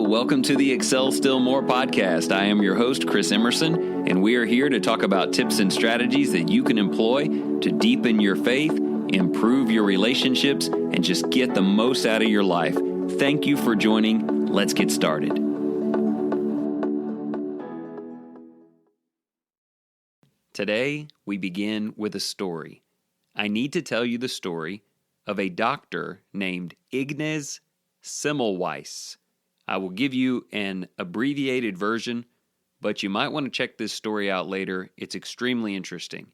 welcome to the Excel Still More podcast. I am your host, Chris Emerson, and we are here to talk about tips and strategies that you can employ to deepen your faith, improve your relationships, and just get the most out of your life. Thank you for joining. Let's get started. Today, we begin with a story. I need to tell you the story of a doctor named Ignaz Semmelweis. I will give you an abbreviated version, but you might want to check this story out later. It's extremely interesting.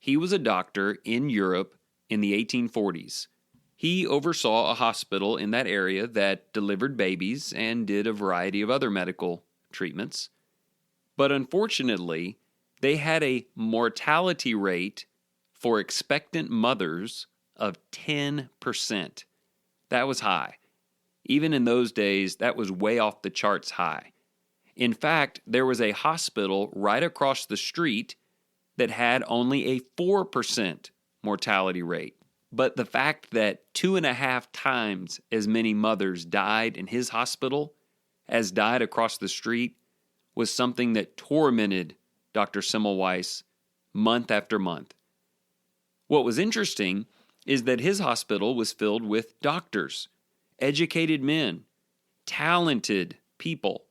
He was a doctor in Europe in the 1840s. He oversaw a hospital in that area that delivered babies and did a variety of other medical treatments. But unfortunately, they had a mortality rate for expectant mothers of 10%. That was high. Even in those days, that was way off the charts high. In fact, there was a hospital right across the street that had only a 4% mortality rate. But the fact that 2.5 times as many mothers died in his hospital as died across the street was something that tormented Dr. Semmelweis month after month. What was interesting is that his hospital was filled with doctors, educated men, talented people.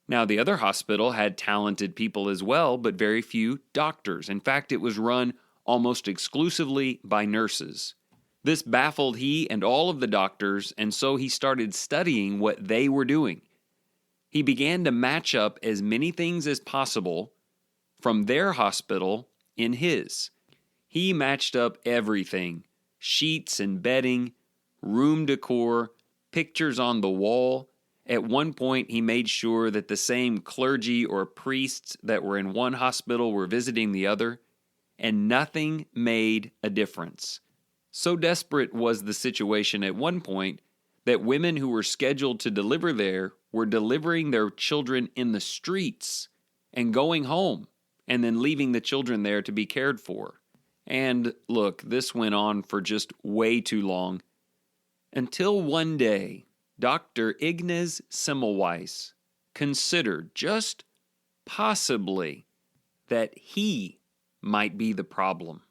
Now, the other hospital had talented people as well, but very few doctors. In fact, it was run almost exclusively by nurses. This baffled he and all of the doctors, and so he started studying what they were doing. He began to match up as many things as possible from their hospital in his. He matched up everything: sheets and bedding, room decor, pictures on the wall. At one point, he made sure that the same clergy or priests that were in one hospital were visiting the other, and nothing made a difference. So desperate was the situation at one point that women who were scheduled to deliver there were delivering their children in the streets and going home, and then leaving the children there to be cared for. And look, this went on for just way too long. Until one day, Dr. Ignaz Semmelweis considered, just possibly, that he might be the problem.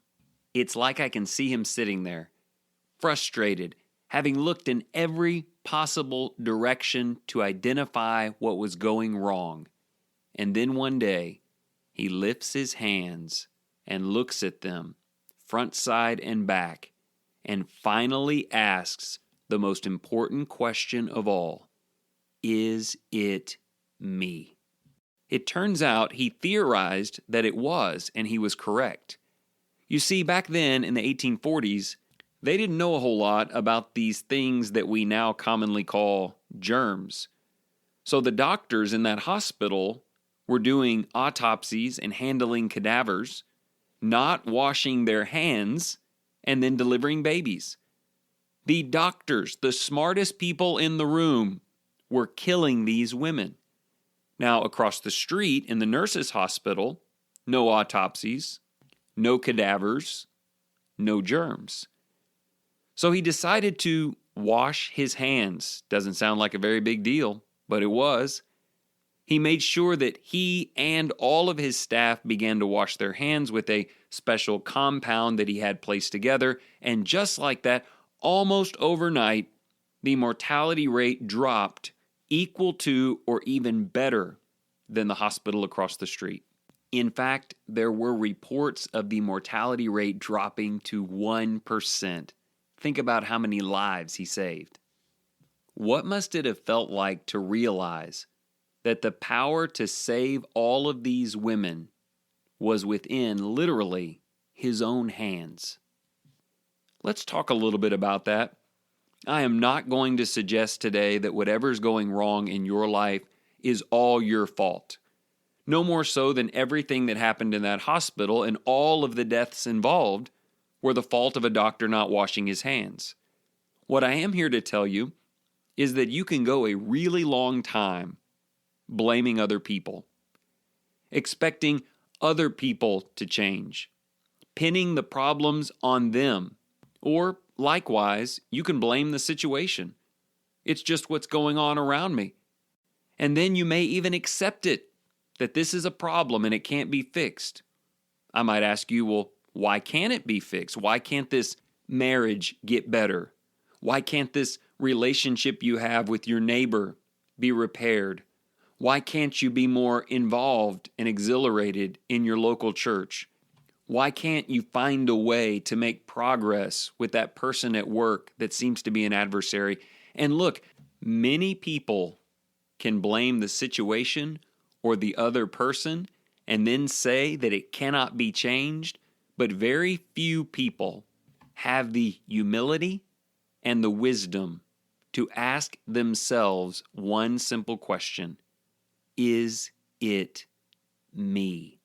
It's like I can see him sitting there, frustrated, having looked in every possible direction to identify what was going wrong. And then one day, he lifts his hands and looks at them, front, side, and back, and finally asks the most important question of all: is it me? It turns out he theorized that it was, and he was correct. You see, back then in the 1840s, they didn't know a whole lot about these things that we now commonly call germs. So the doctors in that hospital were doing autopsies and handling cadavers, not washing their hands, and then delivering babies. The doctors, the smartest people in the room, were killing these women. Now, across the street in the nurses' hospital, no autopsies, no cadavers, no germs. So he decided to wash his hands. Doesn't sound like a very big deal, but it was. He made sure that he and all of his staff began to wash their hands with a special compound that he had placed together, and just like that, almost overnight, the mortality rate dropped equal to or even better than the hospital across the street. In fact, there were reports of the mortality rate dropping to 1%. Think about how many lives he saved. What must it have felt like to realize that the power to save all of these women was within, literally, his own hands? Let's talk a little bit about that. I am not going to suggest today that whatever's going wrong in your life is all your fault. No more so than everything that happened in that hospital and all of the deaths involved were the fault of a doctor not washing his hands. What I am here to tell you is that you can go a really long time blaming other people, expecting other people to change, pinning the problems on them. Or, likewise, you can blame the situation. It's just what's going on around me. And then you may even accept it, that this is a problem and it can't be fixed. I might ask you, well, why can't it be fixed? Why can't this marriage get better? Why can't this relationship you have with your neighbor be repaired? Why can't you be more involved and exhilarated in your local church? Why can't you find a way to make progress with that person at work that seems to be an adversary? And look, many people can blame the situation or the other person and then say that it cannot be changed, but very few people have the humility and the wisdom to ask themselves one simple question: is it me?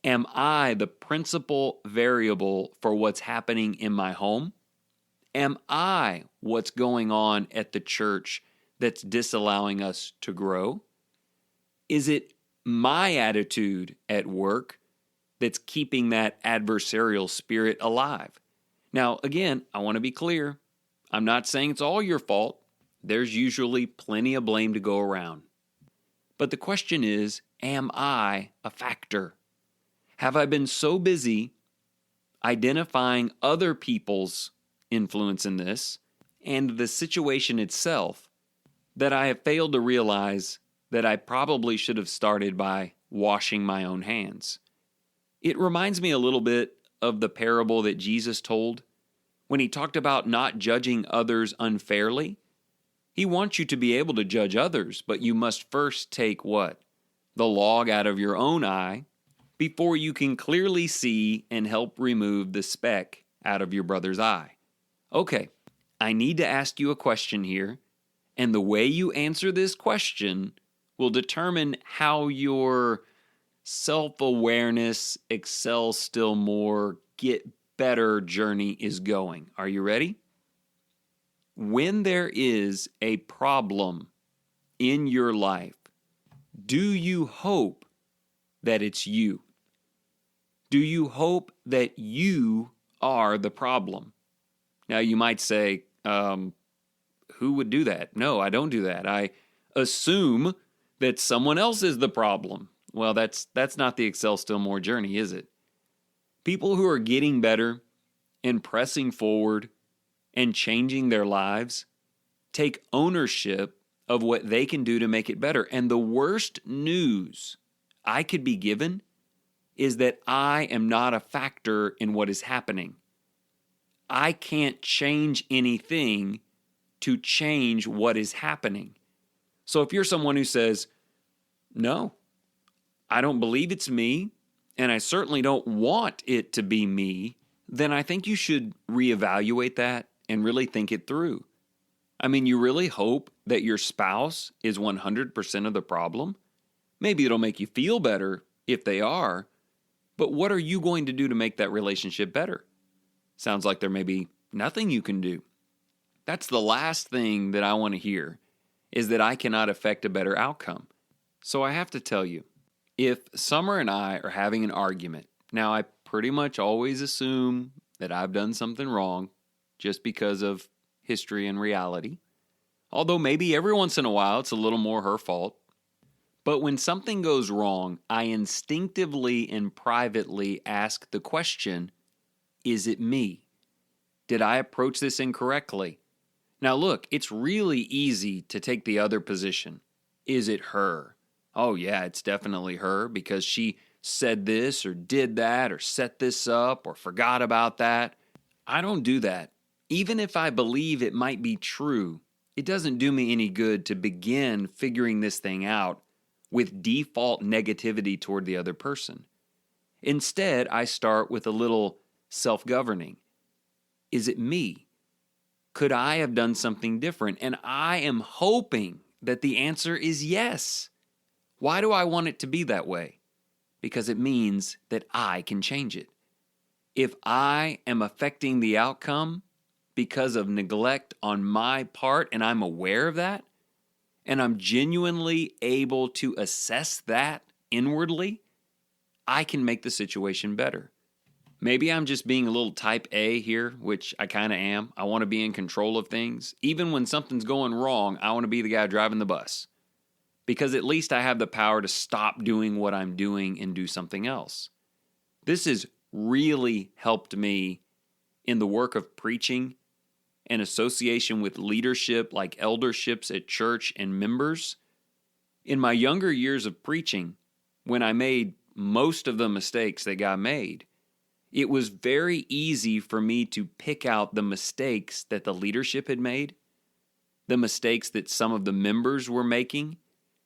Am I the principal variable for what's happening in my home? Am I what's going on at the church that's disallowing us to grow? Is it my attitude at work that's keeping that adversarial spirit alive? Now, again, I want to be clear. I'm not saying it's all your fault. There's usually plenty of blame to go around. But the question is, am I a factor? Have I been so busy identifying other people's influence in this and the situation itself that I have failed to realize that I probably should have started by washing my own hands? It reminds me a little bit of the parable that Jesus told when he talked about not judging others unfairly. He wants you to be able to judge others, but you must first take what? The log out of your own eye before you can clearly see and help remove the speck out of your brother's eye. Okay, I need to ask you a question here, and the way you answer this question will determine how your self-awareness, excel still more, get better journey is going. Are you ready? When there is a problem in your life, do you hope that it's you? Do you hope that you are the problem? Now you might say, who would do that? No, I don't do that. I assume that someone else is the problem. Well, that's not the Excel Still More journey, is it? People who are getting better and pressing forward and changing their lives take ownership of what they can do to make it better. And the worst news I could be given is that I am not a factor in what is happening. I can't change anything to change what is happening. So if you're someone who says, no, I don't believe it's me, and I certainly don't want it to be me, then I think you should reevaluate that and really think it through. I mean, you really hope that your spouse is 100% of the problem? Maybe it'll make you feel better if they are, but what are you going to do to make that relationship better? Sounds like there may be nothing you can do. That's the last thing that I want to hear, is that I cannot affect a better outcome. So I have to tell you, if Summer and I are having an argument, now I pretty much always assume that I've done something wrong just because of history and reality. Although maybe every once in a while it's a little more her fault. But when something goes wrong, I instinctively and privately ask the question, is it me? Did I approach this incorrectly? Now look, it's really easy to take the other position. Is it her? Oh yeah, it's definitely her because she said this or did that or set this up or forgot about that. I don't do that. Even if I believe it might be true, it doesn't do me any good to begin figuring this thing out with default negativity toward the other person. Instead, I start with a little self-governing. Is it me? Could I have done something different? And I am hoping that the answer is yes. Why do I want it to be that way? Because it means that I can change it. If I am affecting the outcome because of neglect on my part, and I'm aware of that, and I'm genuinely able to assess that inwardly, I can make the situation better. Maybe I'm just being a little type A here, which I kind of am. I want to be in control of things. Even when something's going wrong, I want to be the guy driving the bus. because at least I have the power to stop doing what I'm doing and do something else. This has really helped me in the work of preaching and association with leadership like elderships at church and members. In my younger years of preaching, when I made most of the mistakes that got made, it was very easy for me to pick out the mistakes that the leadership had made, the mistakes that some of the members were making.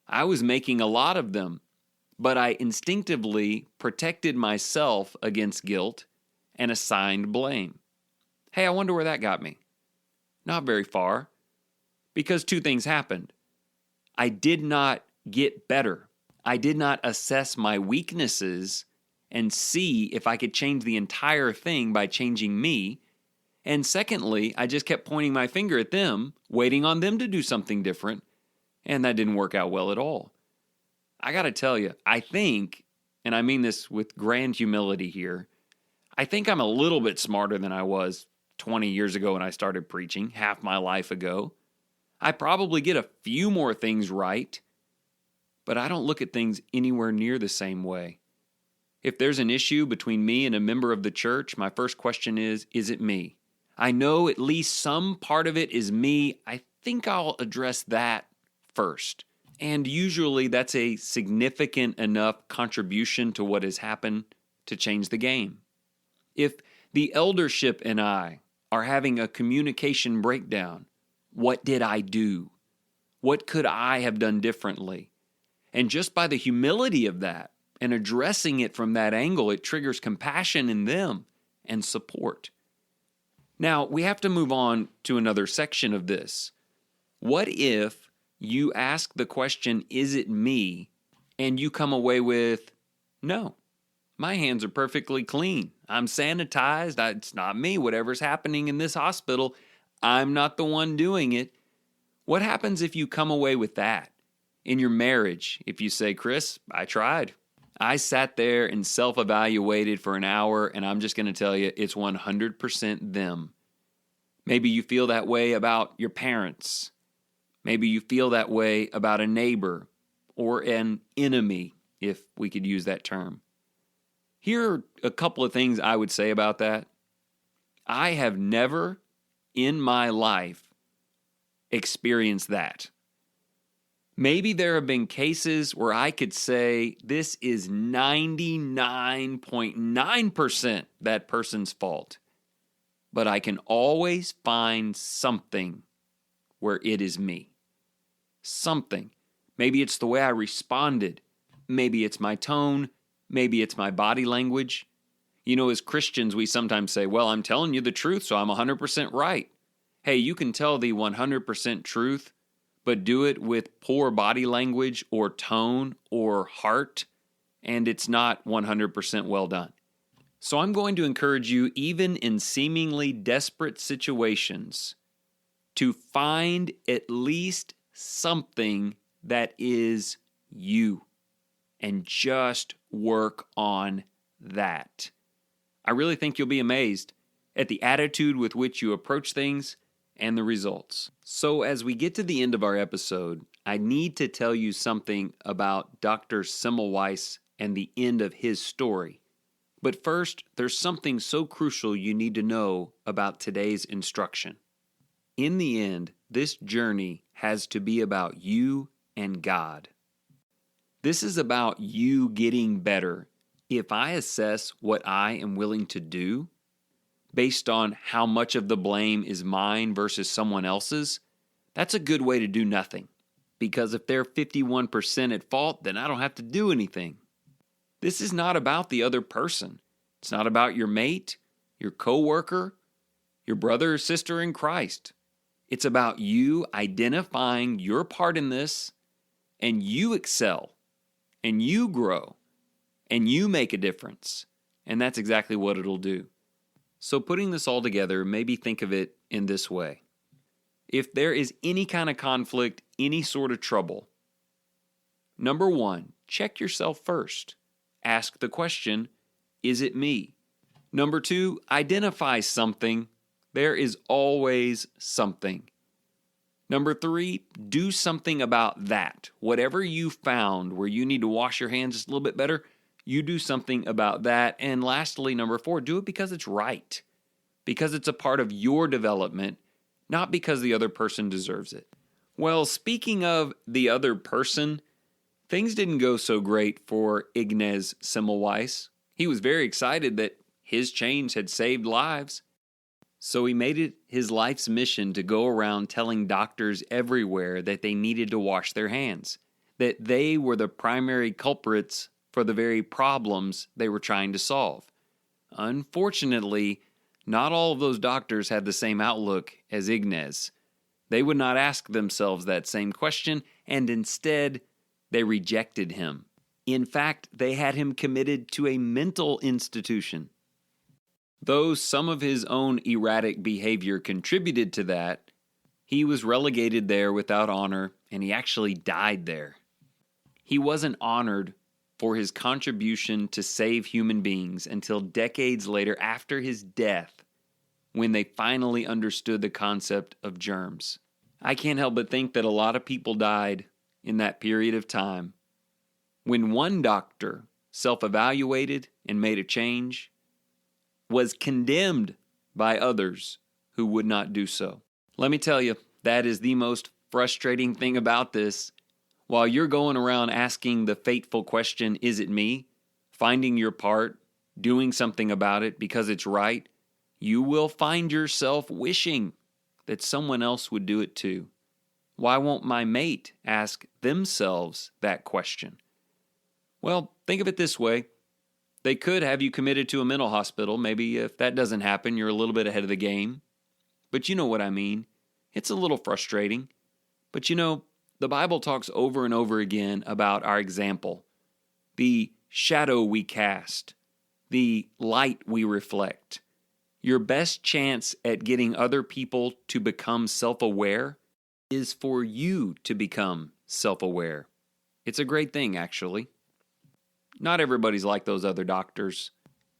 I was making a lot of them, but I instinctively protected myself against guilt and assigned blame. Hey, I wonder where that got me. Not very far, because two things happened. I did not get better. I did not assess my weaknesses and see if I could change the entire thing by changing me. And secondly, I just kept pointing my finger at them, waiting on them to do something different, and that didn't work out well at all. I got to tell you, I think, and I mean this with grand humility here, I think I'm a little bit smarter than I was 20 years ago when I started preaching, half my life ago. I probably get a few more things right, but I don't look at things anywhere near the same way. If there's an issue between me and a member of the church, my first question is it me? I know at least some part of it is me. I think I'll address that first. And usually that's a significant enough contribution to what has happened to change the game. If the eldership and I are having a communication breakdown, what did I do? What could I have done differently? And just by the humility of that and addressing it from that angle, it triggers compassion in them and support. Now, we have to move on to another section of this. What if you ask the question, is it me? And you come away with, no, my hands are perfectly clean. I'm sanitized. It's not me. Whatever's happening in this hospital, I'm not the one doing it. What happens if you come away with that? In your marriage, if you say, Chris, I tried. I sat there and self-evaluated for an hour, and I'm just going to tell you, it's 100% them. Maybe you feel that way about your parents. Maybe you feel that way about a neighbor or an enemy, if we could use that term. Here are a couple of things I would say about that. I have never in my life experienced that. Maybe there have been cases where I could say this is 99.9% that person's fault. But I can always find something where it is me. Something. Maybe it's the way I responded. Maybe it's my tone. Maybe it's my body language. You know, as Christians, we sometimes say, well, I'm telling you the truth, so I'm 100% right. Hey, you can tell the 100% truth, but do it with poor body language or tone or heart, and it's not 100% well done. So I'm going to encourage you, even in seemingly desperate situations, to find at least something that is you and just work on that. I really think you'll be amazed at the attitude with which you approach things and the results. So as we get to the end of our episode, I need to tell you something about Dr. Semmelweis and the end of his story. But first, there's something so crucial you need to know about today's instruction. In the end, this journey has to be about you and God. This is about you getting better. If I assess what I am willing to do based on how much of the blame is mine versus someone else's, that's a good way to do nothing. Because if they're 51% at fault, then I don't have to do anything. This is not about the other person. It's not about your mate, your coworker, your brother or sister in Christ. It's about you identifying your part in this, and you excel, and you grow, and you make a difference. And that's exactly what it'll do. So putting this all together, maybe think of it in this way. If there is any kind of conflict, any sort of trouble, number one, check yourself first. Ask the question, is it me? Number two, identify something. There is always something. Number 3, do something about that. Whatever you found where you need to wash your hands just a little bit better, you do something about that. And lastly, number 4, do it because it's right. Because it's a part of your development, not because the other person deserves it. Well, speaking of the other person, things didn't go so great for Ignaz Semmelweis. He was very excited that his change had saved lives. So he made it his life's mission to go around telling doctors everywhere that they needed to wash their hands, that they were the primary culprits for the very problems they were trying to solve. Unfortunately, not all of those doctors had the same outlook as Ignaz. They would not ask themselves that same question, and instead, they rejected him. In fact, they had him committed to a mental institution. Though some of his own erratic behavior contributed to that, he was relegated there without honor, and he actually died there. He wasn't honored for his contribution to save human beings until decades later after his death, when they finally understood the concept of germs. I can't help but think that a lot of people died in that period of time when one doctor self-evaluated and made a change, was condemned by others who would not do so. Let me tell you, that is the most frustrating thing about this. While you're going around asking the fateful question, is it me? Finding your part, doing something about it because it's right, you will find yourself wishing that someone else would do it too. Why won't my mate ask themselves that question? Well, think of it this way. They could have you committed to a mental hospital. Maybe if that doesn't happen, you're a little bit ahead of the game. But you know what I mean. It's a little frustrating. But the Bible talks over and over again about our example, the shadow we cast, the light we reflect. Your best chance at getting other people to become self-aware is for you to become self-aware. It's a great thing, actually. Not everybody's like those other doctors.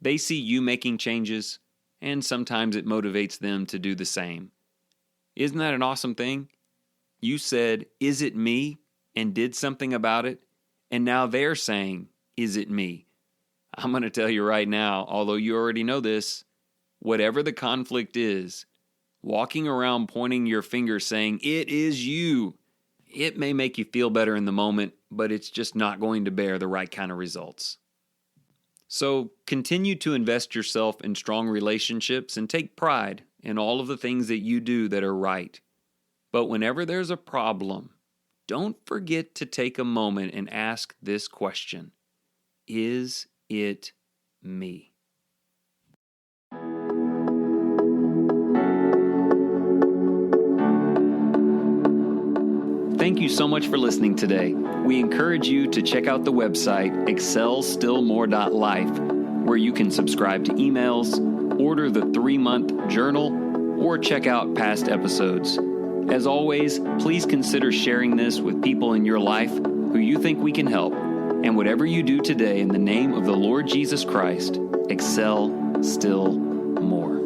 They see you making changes, and sometimes it motivates them to do the same. Isn't that an awesome thing? You said, "Is it me?" and did something about it, and now they're saying, "Is it me?" I'm going to tell you right now, although you already know this, whatever the conflict is, walking around pointing your finger saying, "It is you," it may make you feel better in the moment, but it's just not going to bear the right kind of results. So continue to invest yourself in strong relationships and take pride in all of the things that you do that are right. But whenever there's a problem, don't forget to take a moment and ask this question: is it me? Thank you so much for listening today. We encourage you to check out the website excelstillmore.life, where you can subscribe to emails, order the 3-month journal, or check out past episodes. As always, please consider sharing this with people in your life who you think we can help. And whatever you do today, in the name of the Lord Jesus Christ, excel still more.